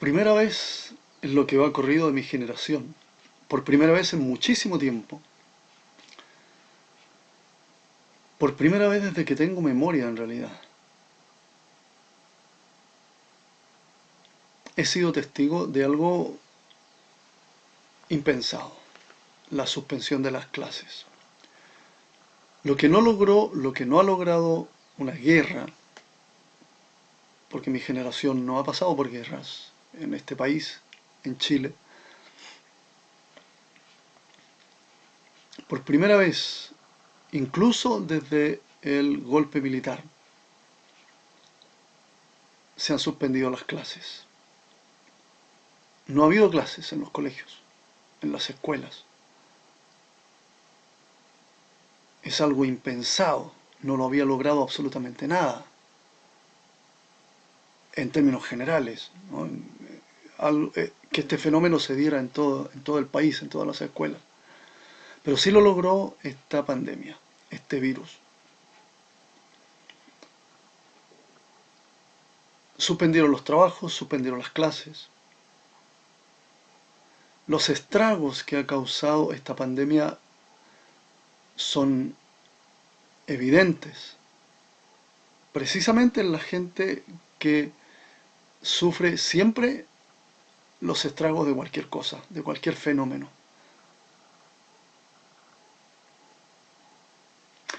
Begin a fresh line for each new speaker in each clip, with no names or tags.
primera vez en lo que va corrido de mi generación, por primera vez en muchísimo tiempo, por primera vez desde que tengo memoria en realidad, he sido testigo de algo impensado, la suspensión de las clases. Lo que no ha logrado una guerra, porque mi generación no ha pasado por guerras en este país, en Chile, por primera vez, incluso desde el golpe militar, se han suspendido las clases. No ha habido clases en los colegios, en las escuelas. Es algo impensado, no lo había logrado absolutamente nada, en términos generales, ¿no? Que este fenómeno se diera en todo el país, en todas las escuelas. Pero sí lo logró esta pandemia, este virus. Suspendieron los trabajos, suspendieron las clases. Los estragos que ha causado esta pandemia son evidentes, precisamente en la gente que sufre siempre los estragos de cualquier cosa, de cualquier fenómeno.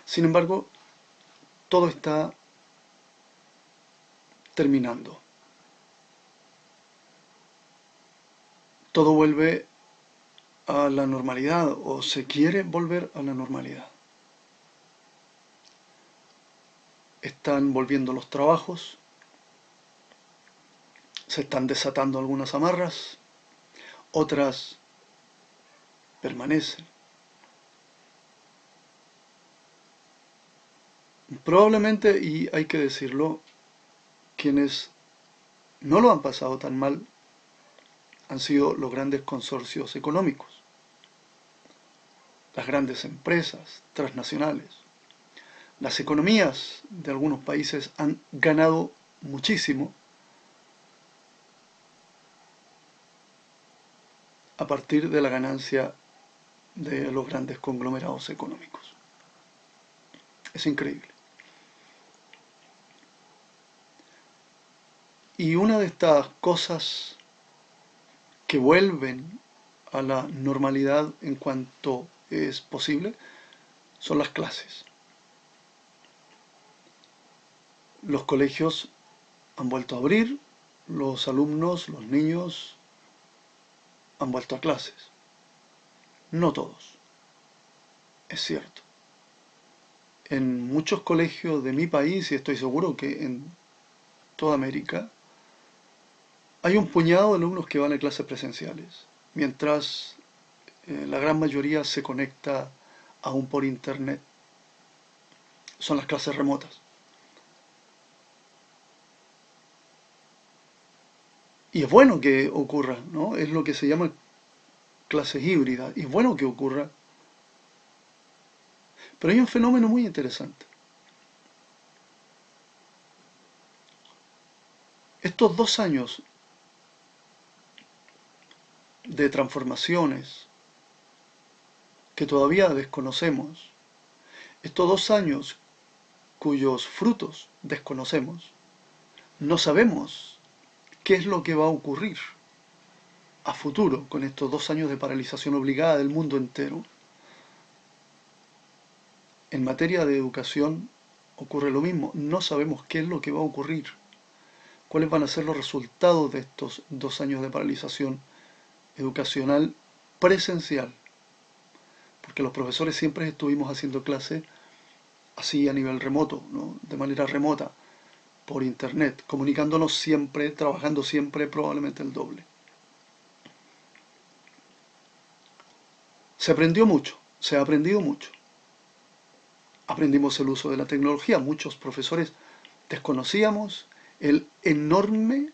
Sin embargo, todo está terminando. Todo vuelve a la normalidad o se quiere volver a la normalidad. Están volviendo los trabajos, se están desatando algunas amarras, otras permanecen. Probablemente, y hay que decirlo, quienes no lo han pasado tan mal han sido los grandes consorcios económicos, las grandes empresas transnacionales. Las economías de algunos países han ganado muchísimo a partir de la ganancia de los grandes conglomerados económicos. Es increíble. Y una de estas cosas que vuelven a la normalidad en cuanto es posible son las clases. Los colegios han vuelto a abrir, los alumnos, los niños han vuelto a clases. No todos, es cierto. En muchos colegios de mi país, y estoy seguro que en toda América, hay un puñado de alumnos que van a clases presenciales, mientras la gran mayoría se conecta aún por internet. Son las clases remotas. Y es bueno que ocurra, ¿no? Es lo que se llama clases híbridas. Y es bueno que ocurra. Pero hay un fenómeno muy interesante. Estos 2 años de transformaciones que todavía desconocemos, estos 2 años cuyos frutos desconocemos, no sabemos qué es lo que va a ocurrir a futuro con estos 2 años de paralización obligada del mundo entero. En materia de educación ocurre lo mismo, no sabemos qué es lo que va a ocurrir, cuáles van a ser los resultados de estos 2 años de paralización educacional presencial, porque los profesores siempre estuvimos haciendo clases así a nivel remoto, ¿no? De manera remota, por internet, comunicándonos siempre, trabajando siempre probablemente el doble. Se aprendió mucho, se ha aprendido mucho. Aprendimos el uso de la tecnología, muchos profesores desconocíamos el enorme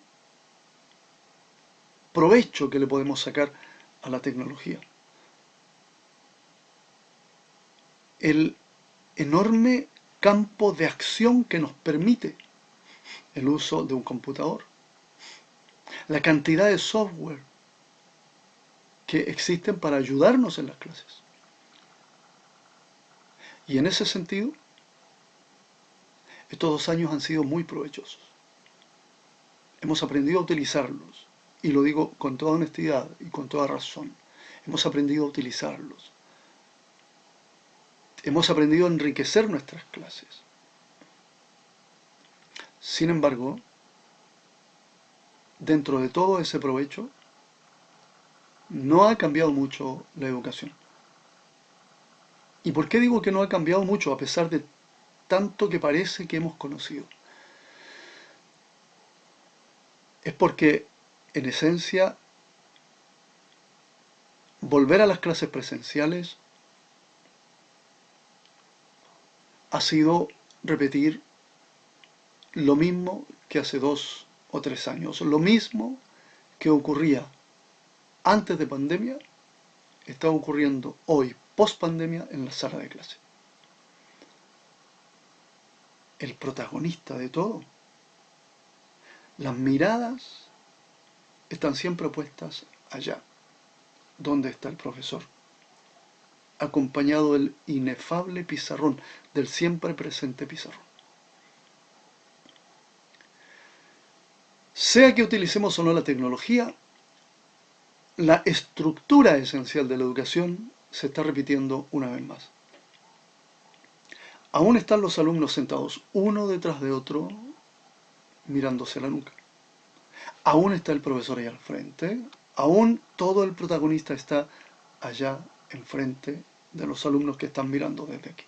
provecho que le podemos sacar a la tecnología. El enorme campo de acción que nos permite el uso de un computador. la cantidad de software que existen para ayudarnos en las clases. Y en ese sentido, estos 2 años han sido muy provechosos. Hemos aprendido a utilizarlos, y lo digo con toda honestidad y con toda razón. Hemos aprendido a utilizarlos. Hemos aprendido a enriquecer nuestras clases. Sin embargo, dentro de todo ese provecho, no ha cambiado mucho la educación. ¿Y por qué digo que no ha cambiado mucho a pesar de tanto que parece que hemos conocido? Es porque, en esencia, volver a las clases presenciales ha sido repetir lo mismo que hace 2 o 3 años. Lo mismo que ocurría antes de pandemia está ocurriendo hoy, post pandemia, en la sala de clase. El protagonista de todo. Las miradas están siempre puestas allá, donde está el profesor, acompañado del inefable pizarrón, del siempre presente pizarrón. Sea que utilicemos o no la tecnología, la estructura esencial de la educación se está repitiendo una vez más. Aún están los alumnos sentados uno detrás de otro, mirándose la nuca. Aún está el profesor ahí al frente, aún todo el protagonista está allá enfrente de los alumnos que están mirando desde aquí.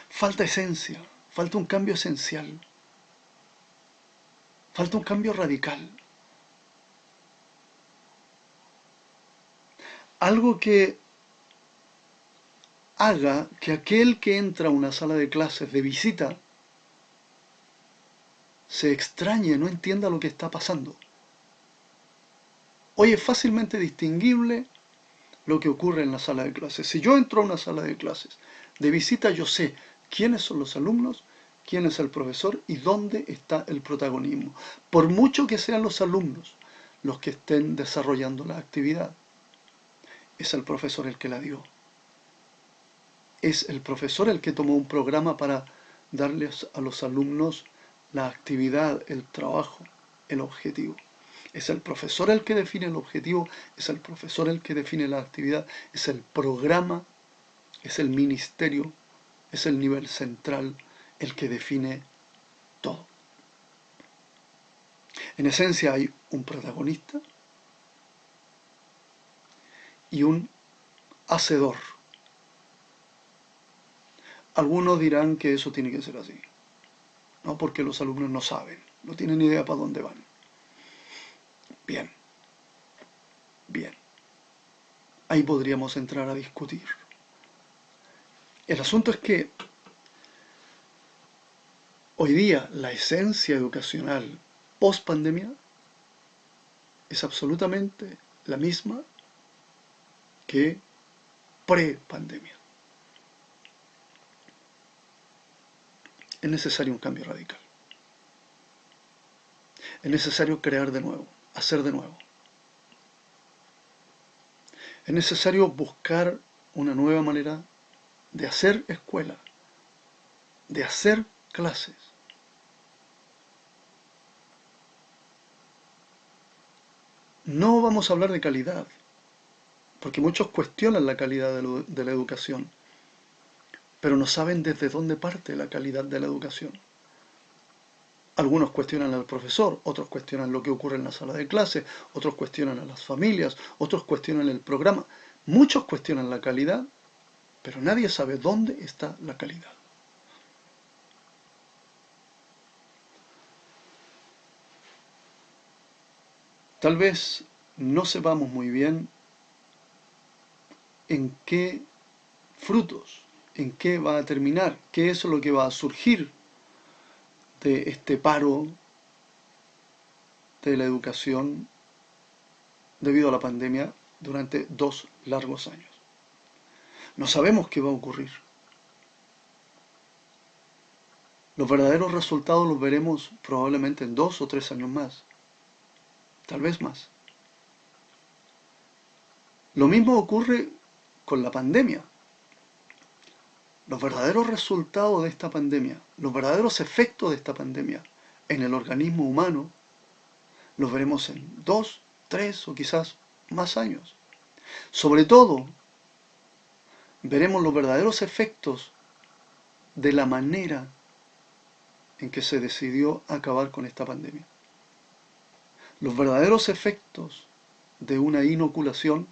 Falta esencia, falta un cambio esencial, falta un cambio radical. Algo que haga que aquel que entra a una sala de clases de visita se extrañe, no entienda lo que está pasando. Hoy es fácilmente distinguible lo que ocurre en la sala de clases. Si yo entro a una sala de clases de visita, yo sé quiénes son los alumnos, quién es el profesor y dónde está el protagonismo. Por mucho que sean los alumnos los que estén desarrollando la actividad, es el profesor el que la dio. Es el profesor el que tomó un programa para darles a los alumnos la actividad, el trabajo, el objetivo. Es el profesor el que define el objetivo, es el profesor el que define la actividad, es el programa, es el ministerio, es el nivel central el que define todo. En esencia hay un protagonista y un hacedor. Algunos dirán que eso tiene que ser así, ¿no? Porque los alumnos no saben, no tienen ni idea para dónde van. Bien, bien. Ahí podríamos entrar a discutir. El asunto es que hoy día la esencia educacional post pandemia es absolutamente la misma que pre-pandemia. Es necesario un cambio radical. Es necesario crear de nuevo, hacer de nuevo. Es necesario buscar una nueva manera de hacer escuela, de hacer clases. No vamos a hablar de calidad, porque muchos cuestionan la calidad de la educación, pero no saben desde dónde parte la calidad de la educación. Algunos cuestionan al profesor, otros cuestionan lo que ocurre en la sala de clase, otros cuestionan a las familias, otros cuestionan el programa. Muchos cuestionan la calidad, pero nadie sabe dónde está la calidad. Tal vez no sepamos muy bien en qué frutos, en qué va a terminar, qué es lo que va a surgir de este paro de la educación debido a la pandemia durante 2 largos años. No sabemos qué va a ocurrir. Los verdaderos resultados los veremos probablemente en 2 o 3 años más, tal vez más. Lo mismo ocurre con la pandemia. Los verdaderos resultados de esta pandemia, los verdaderos efectos de esta pandemia en el organismo humano, los veremos en 2, 3 o quizás más años. Sobre todo, veremos los verdaderos efectos de la manera en que se decidió acabar con esta pandemia. Los verdaderos efectos de una inoculación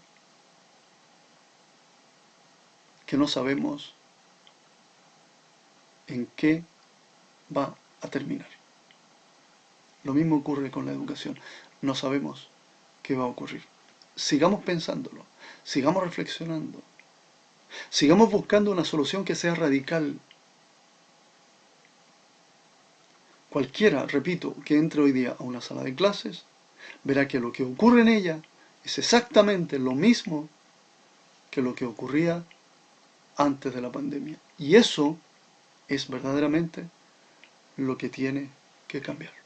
que no sabemos en qué va a terminar. Lo mismo ocurre con la educación. No sabemos qué va a ocurrir. Sigamos pensándolo, sigamos reflexionando, sigamos buscando una solución que sea radical. Cualquiera, repito, que entre hoy día a una sala de clases, verá que lo que ocurre en ella es exactamente lo mismo que lo que ocurría antes de la pandemia. Y eso es verdaderamente lo que tiene que cambiar.